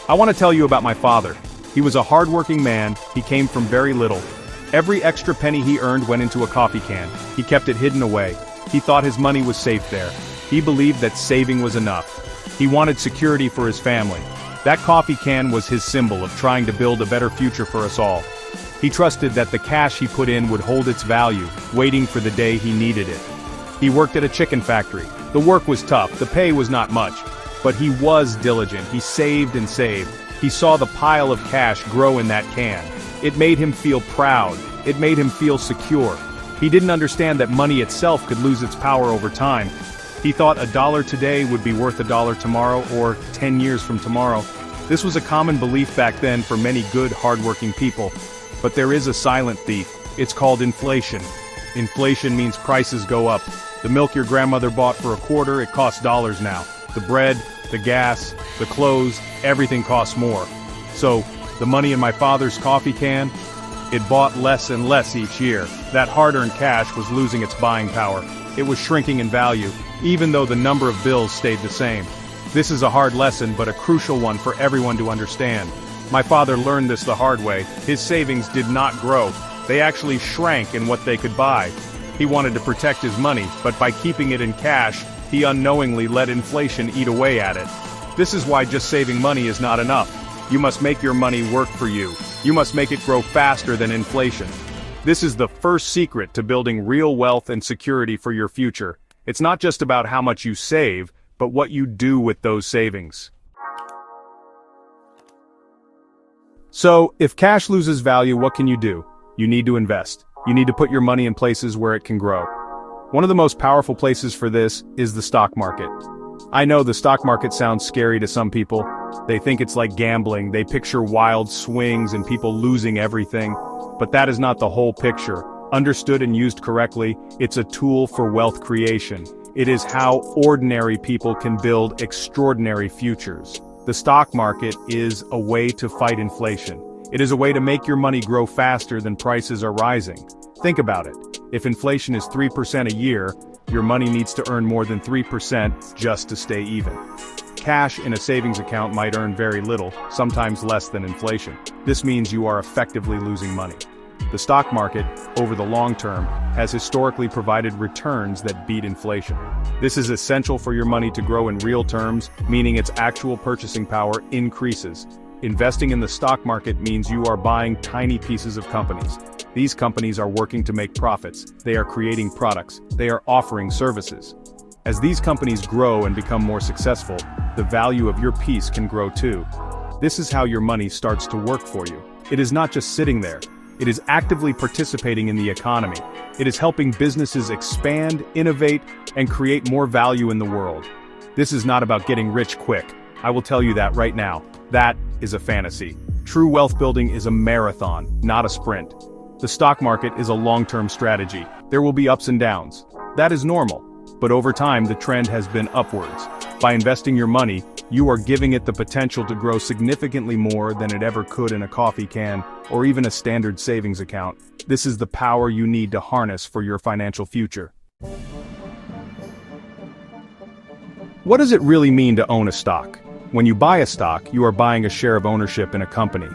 I want to tell you about my father. He was a hardworking man, he came from very little. Every extra penny he earned went into a coffee can. He kept it hidden away. He thought his money was safe there. He believed that saving was enough. He wanted security for his family. That coffee can was his symbol of trying to build a better future for us all. He trusted that the cash he put in would hold its value, waiting for the day he needed it. He worked at a chicken factory. The work was tough, the pay was not much. But he was diligent, he saved and saved. He saw the pile of cash grow in that can. It made him feel proud, it made him feel secure. He didn't understand that money itself could lose its power over time. He thought a dollar today would be worth $1 tomorrow or 10 years from tomorrow. This was a common belief back then for many good, hardworking people. But there is a silent thief. It's called inflation. Inflation means prices go up. The milk your grandmother bought for $0.25, it costs dollars now. The bread, the gas, the clothes, everything costs more. So, the money in my father's coffee can, it bought less and less each year. That hard-earned cash was losing its buying power. It was shrinking in value, even though the number of bills stayed the same. This is a hard lesson, but a crucial one for everyone to understand. My father learned this the hard way. His savings did not grow. They actually shrank in what they could buy. He wanted to protect his money, but by keeping it in cash, he unknowingly let inflation eat away at it. This is why just saving money is not enough. You must make your money work for you. You must make it grow faster than inflation. This is the first secret to building real wealth and security for your future. It's not just about how much you save, but what you do with those savings. So, if cash loses value, what can you do? You need to invest. You need to put your money in places where it can grow. One of the most powerful places for this is the stock market. I know the stock market sounds scary to some people. They think it's like gambling, they picture wild swings and people losing everything. But that is not the whole picture. Understood and used correctly, it's a tool for wealth creation. It is how ordinary people can build extraordinary futures. The stock market is a way to fight inflation. It is a way to make your money grow faster than prices are rising. Think about it. If inflation is 3% a year, your money needs to earn more than 3% just to stay even. Cash in a savings account might earn very little, sometimes less than inflation. This means you are effectively losing money. The stock market, over the long term, has historically provided returns that beat inflation. This is essential for your money to grow in real terms, meaning its actual purchasing power increases. Investing in the stock market means you are buying tiny pieces of companies. These companies are working to make profits, they are creating products, they are offering services. As these companies grow and become more successful, the value of your piece can grow too. This is how your money starts to work for you. It is not just sitting there. It is actively participating in the economy. It is helping businesses expand, innovate, and create more value in the world. This is not about getting rich quick. I will tell you that right now. That is a fantasy. True wealth building is a marathon, not a sprint. The stock market is a long-term strategy. There will be ups and downs. That is normal. But over time, the trend has been upwards. By investing your money, you are giving it the potential to grow significantly more than it ever could in a coffee can, or even a standard savings account. This is the power you need to harness for your financial future. What does it really mean to own a stock? When you buy a stock, you are buying a share of ownership in a company.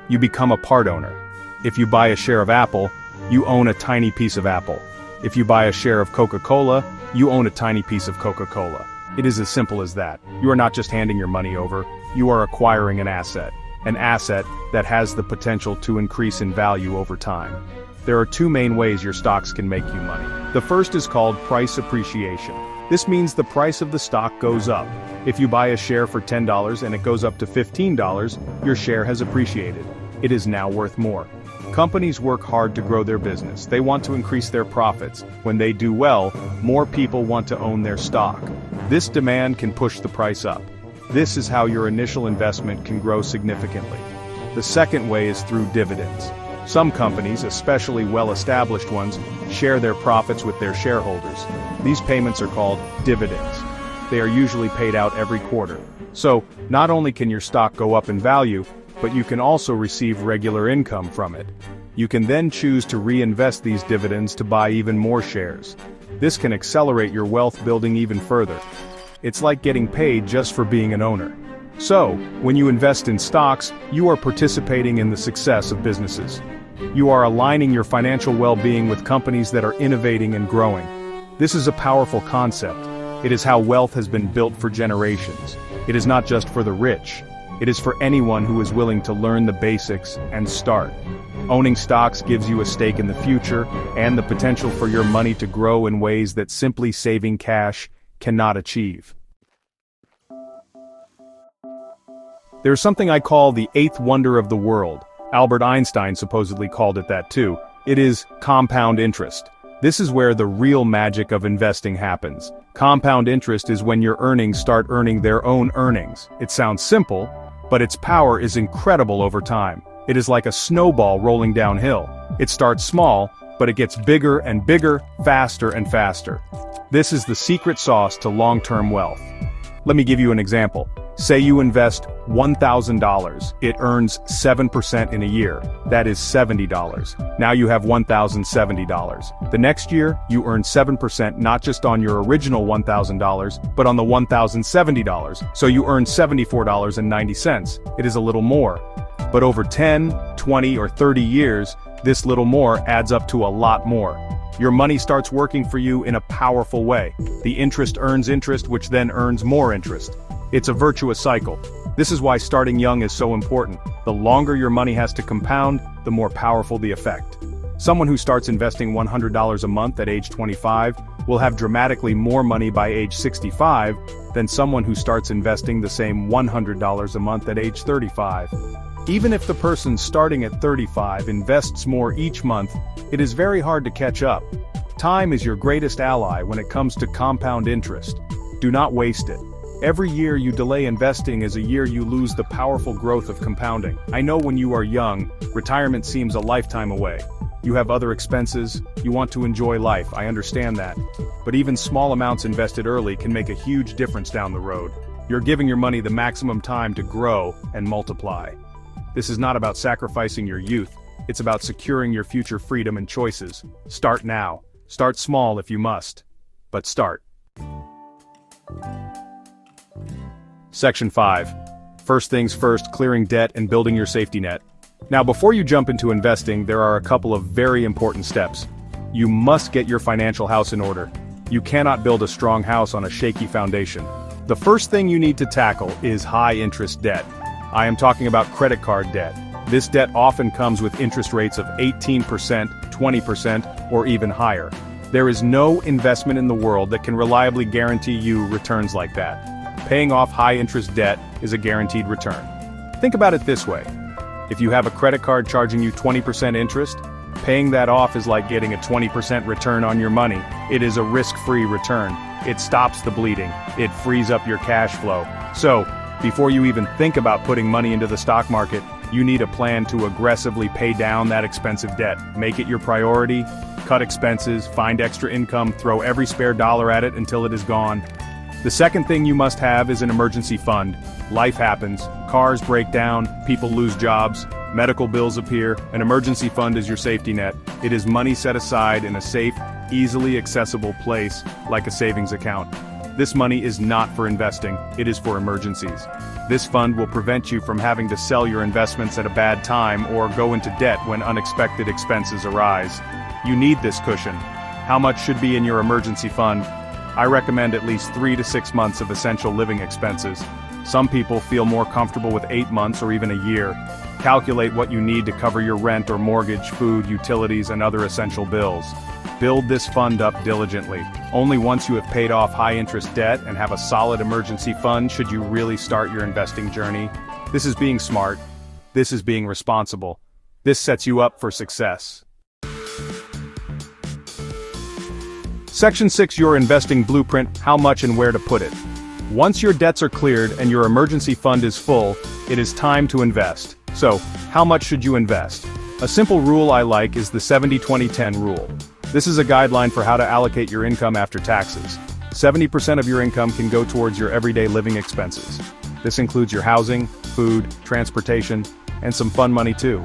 You become a part owner. If you buy a share of Apple, you own a tiny piece of Apple. If you buy a share of Coca-Cola, you own a tiny piece of Coca-Cola. It is as simple as that. You are not just handing your money over, you are acquiring an asset that has the potential to increase in value over time. There are two main ways your stocks can make you money. The first is called price appreciation. This means the price of the stock goes up. If you buy a share for $10 and it goes up to $15, your share has appreciated. It is now worth more. Companies work hard to grow their business. They want to increase their profits. When they do well, more people want to own their stock. This demand can push the price up. This is how your initial investment can grow significantly. The second way is through dividends. Some companies, especially well-established ones, share their profits with their shareholders. These payments are called dividends. They are usually paid out every quarter. So, not only can your stock go up in value, but you can also receive regular income from it. You can then choose to reinvest these dividends to buy even more shares. This can accelerate your wealth building even further. It's like getting paid just for being an owner. So, when you invest in stocks, you are participating in the success of businesses. You are aligning your financial well-being with companies that are innovating and growing. This is a powerful concept. It is how wealth has been built for generations. It is not just for the rich. It is for anyone who is willing to learn the basics and start. Owning stocks gives you a stake in the future and the potential for your money to grow in ways that simply saving cash cannot achieve. There's something I call the eighth wonder of the world. Albert Einstein supposedly called it that too. It is compound interest. This is where the real magic of investing happens. Compound interest is when your earnings start earning their own earnings. It sounds simple, but its power is incredible over time. It is like a snowball rolling downhill. It starts small, but it gets bigger and bigger, faster and faster. This is the secret sauce to long-term wealth. Let me give you an example. Say you invest $1,000. It earns 7% in a year. That is $70. Now you have $1,070. The next year, you earn 7% not just on your original $1,000, but on the $1,070. So you earn $74.90. It is a little more. But over 10, 20, or 30 years, this little more adds up to a lot more. Your money starts working for you in a powerful way. The interest earns interest, which then earns more interest. It's a virtuous cycle. This is why starting young is so important. The longer your money has to compound, the more powerful the effect. Someone who starts investing $100 a month at age 25 will have dramatically more money by age 65 than someone who starts investing the same $100 a month at age 35. Even if the person starting at 35 invests more each month, it is very hard to catch up. Time is your greatest ally when it comes to compound interest. Do not waste it. Every year you delay investing is a year you lose the powerful growth of compounding. I know when you are young, retirement seems a lifetime away. You have other expenses, you want to enjoy life, I understand that. But even small amounts invested early can make a huge difference down the road. You're giving your money the maximum time to grow and multiply. This is not about sacrificing your youth, it's about securing your future freedom and choices. Start now. Start small if you must. But start. Section 5. First things first, clearing debt and building your safety net. Now before you jump into investing, there are a couple of very important steps. You must get your financial house in order. You cannot build a strong house on a shaky foundation. The first thing you need to tackle is high-interest debt. I am talking about credit card debt. This debt often comes with interest rates of 18%, 20%, or even higher. There is no investment in the world that can reliably guarantee you returns like that. Paying off high-interest debt is a guaranteed return. Think about it this way. If you have a credit card charging you 20% interest, paying that off is like getting a 20% return on your money. It is a risk-free return. It stops the bleeding. It frees up your cash flow. So, before you even think about putting money into the stock market, you need a plan to aggressively pay down that expensive debt. Make it your priority, cut expenses, find extra income, throw every spare dollar at it until it is gone. The second thing you must have is an emergency fund. Life happens, cars break down, people lose jobs, medical bills appear. An emergency fund is your safety net. It is money set aside in a safe, easily accessible place, like a savings account. This money is not for investing, it is for emergencies. This fund will prevent you from having to sell your investments at a bad time or go into debt when unexpected expenses arise. You need this cushion. How much should be in your emergency fund? I recommend at least 3 to 6 months of essential living expenses. Some people feel more comfortable with 8 months or even a year. Calculate what you need to cover your rent or mortgage, food, utilities, and other essential bills. Build this fund up diligently. Only once you have paid off high-interest debt and have a solid emergency fund should you really start your investing journey. This is being smart. This is being responsible. This sets you up for success. Section 6, your investing blueprint, how much and where to put it. Once your debts are cleared and your emergency fund is full, it is time to invest. So, how much should you invest? A simple rule I like is the 70-20-10 rule. This is a guideline for how to allocate your income after taxes. 70% of your income can go towards your everyday living expenses. This includes your housing, food, transportation, and some fun money too.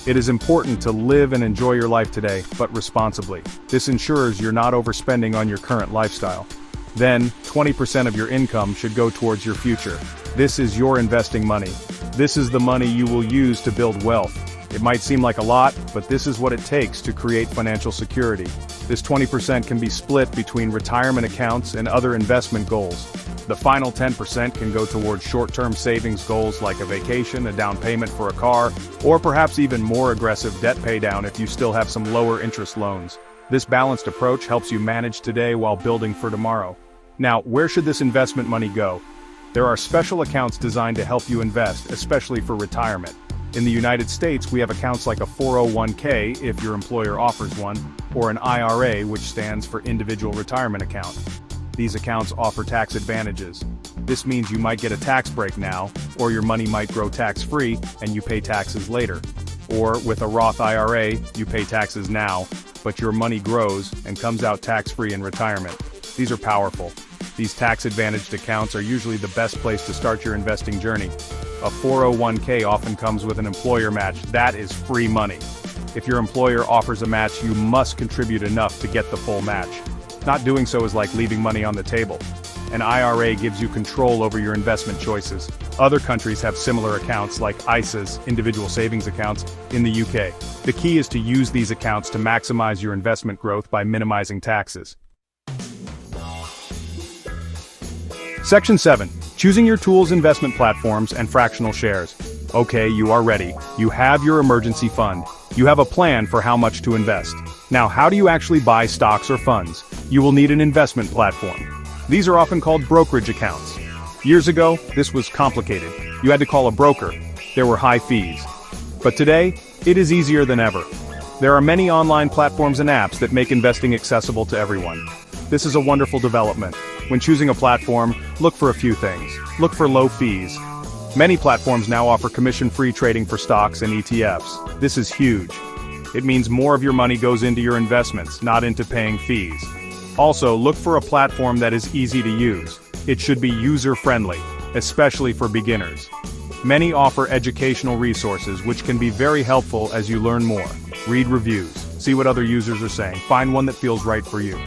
It is important to live and enjoy your life today, but responsibly. This ensures you're not overspending on your current lifestyle. Then, 20% of your income should go towards your future. This is your investing money. This is the money you will use to build wealth. It might seem like a lot, but this is what it takes to create financial security. This 20% can be split between retirement accounts and other investment goals. The final 10% can go towards short-term savings goals like a vacation, a down payment for a car, or perhaps even more aggressive debt paydown if you still have some lower interest loans. This balanced approach helps you manage today while building for tomorrow. Now, where should this investment money go? There are special accounts designed to help you invest, especially for retirement. In the United States, we have accounts like a 401k if your employer offers one, or an IRA, which stands for Individual Retirement Account. These accounts offer tax advantages. This means you might get a tax break now, or your money might grow tax-free and you pay taxes later. Or with a Roth IRA, you pay taxes now, but your money grows and comes out tax-free in retirement. These are powerful. These tax-advantaged accounts are usually the best place to start your investing journey. A 401k often comes with an employer match. That is free money. If your employer offers a match, you must contribute enough to get the full match. Not doing so is like leaving money on the table. An IRA gives you control over your investment choices. Other countries have similar accounts like ISAs, individual savings accounts, in the UK. The key is to use these accounts to maximize your investment growth by minimizing taxes. Section 7. Choosing your tools, investment platforms, and fractional shares. Okay, you are ready. You have your emergency fund. You have a plan for how much to invest. Now, how do you actually buy stocks or funds? You will need an investment platform. These are often called brokerage accounts. Years ago, this was complicated. You had to call a broker. There were high fees. But today, it is easier than ever. There are many online platforms and apps that make investing accessible to everyone. This is a wonderful development. When choosing a platform, look for a few things. Look for low fees. Many platforms now offer commission-free trading for stocks and ETFs. This is huge. It means more of your money goes into your investments, not into paying fees. Also, look for a platform that is easy to use. It should be user-friendly, especially for beginners. Many offer educational resources which can be very helpful as you learn more. Read reviews, see what other users are saying, find one that feels right for you.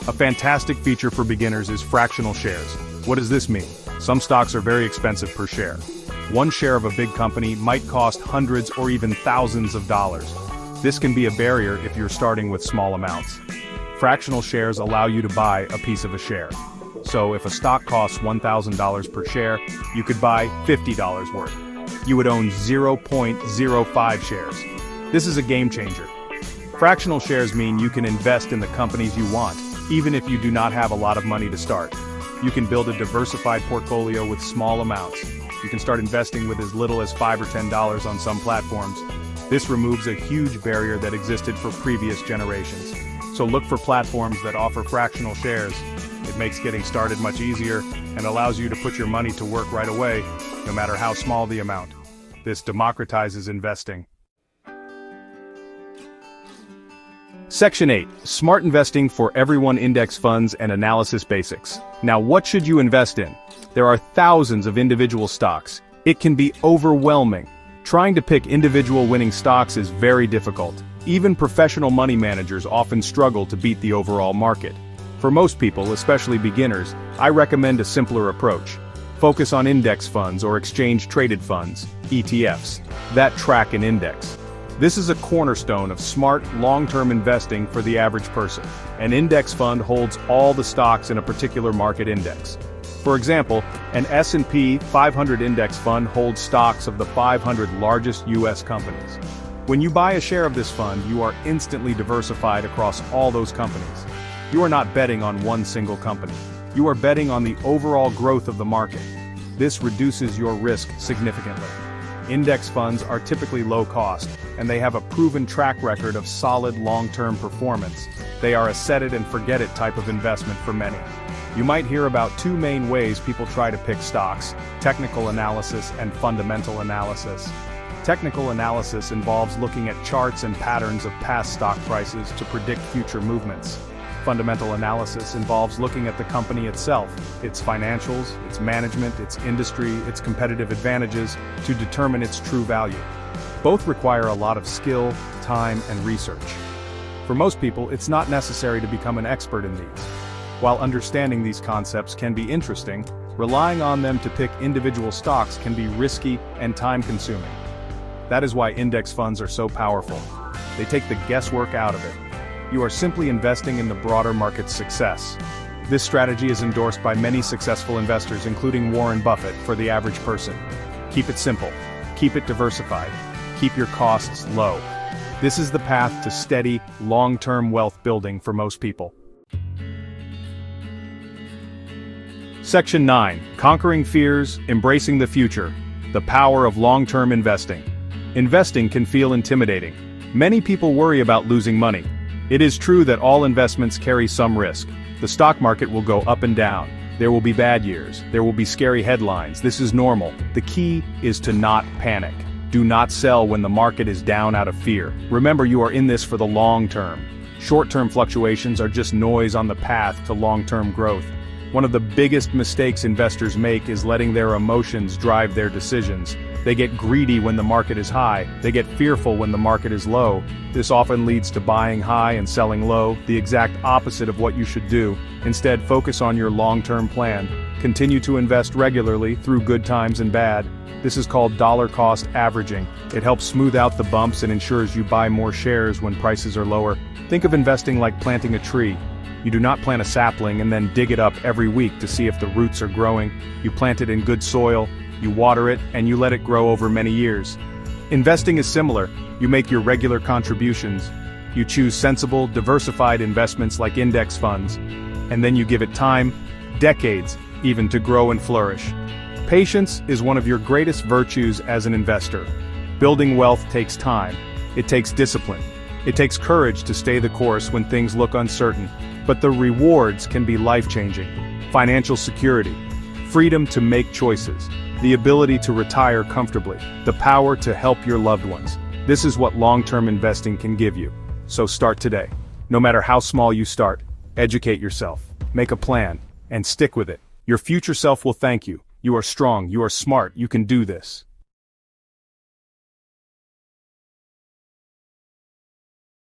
A fantastic feature for beginners is fractional shares. What does this mean? Some stocks are very expensive per share. One share of a big company might cost hundreds or even thousands of dollars. This can be a barrier if you're starting with small amounts. Fractional shares allow you to buy a piece of a share. So if a stock costs $1,000 per share, you could buy $50 worth. You would own 0.05 shares. This is a game changer. Fractional shares mean you can invest in the companies you want, even if you do not have a lot of money to start. You can build a diversified portfolio with small amounts. You can start investing with as little as $5 or $10 on some platforms. This removes a huge barrier that existed for previous generations. So look for platforms that offer fractional shares. It makes getting started much easier and allows you to put your money to work right away, no matter how small the amount. This democratizes investing. Section 8. Smart Investing for Everyone Index Funds and Analysis Basics. Now, what should you invest in? There are thousands of individual stocks. It can be overwhelming. Trying to pick individual winning stocks is very difficult. Even professional money managers often struggle to beat the overall market. For most people, especially beginners, I recommend a simpler approach. Focus on index funds or exchange-traded funds, ETFs, that track an index. This is a cornerstone of smart, long-term investing for the average person. An index fund holds all the stocks in a particular market index. For example, an S&P 500 index fund holds stocks of the 500 largest U.S. companies. When you buy a share of this fund, you are instantly diversified across all those companies. You are not betting on one single company. You are betting on the overall growth of the market. This reduces your risk significantly. Index funds are typically low cost, and they have a proven track record of solid long-term performance. They are a set-it-and-forget-it type of investment for many. You might hear about two main ways people try to pick stocks: technical analysis and fundamental analysis. Technical analysis involves looking at charts and patterns of past stock prices to predict future movements. Fundamental analysis involves looking at the company itself, its financials, its management, its industry, its competitive advantages, to determine its true value. Both require a lot of skill, time, and research. For most people, it's not necessary to become an expert in these. While understanding these concepts can be interesting, Relying on them to pick individual stocks can be risky and time-consuming. That is why index funds are so powerful. They take the guesswork out of it. You are simply investing in the broader market's success. This strategy is endorsed by many successful investors, including Warren Buffett, for the average person. Keep it simple. Keep it diversified. Keep your costs low. This is the path to steady, long-term wealth building for most people. Section 9. Conquering Fears, Embracing the Future. The Power of Long-Term Investing. Investing can feel intimidating. Many people worry about losing money. It is true that all investments carry some risk. The stock market will go up and down. There will be bad years. There will be scary headlines. This is normal. The key is to not panic. Do not sell when the market is down out of fear. Remember, you are in this for the long term. Short-term fluctuations are just noise on the path to long-term growth. One of the biggest mistakes investors make is letting their emotions drive their decisions. They get greedy when the market is high. They get fearful when the market is low. This often leads to buying high and selling low, the exact opposite of what you should do. Instead, focus on your long-term plan. Continue to invest regularly through good times and bad. This is called dollar-cost averaging. It helps smooth out the bumps and ensures you buy more shares when prices are lower. Think of investing like planting a tree. You do not plant a sapling and then dig it up every week to see if the roots are growing. You plant it in good soil, you water it, and you let it grow over many years. Investing is similar. You make your regular contributions. You choose sensible, diversified investments like index funds. And then you give it time, decades, even to grow and flourish. Patience is one of your greatest virtues as an investor. Building wealth takes time. It takes discipline. It takes courage to stay the course when things look uncertain. But the rewards can be life-changing. Financial security, freedom to make choices, the ability to retire comfortably, the power to help your loved ones. This is what long-term investing can give you. So start today. No matter how small you start, educate yourself, make a plan, and stick with it. Your future self will thank you. You are strong, you are smart, you can do this.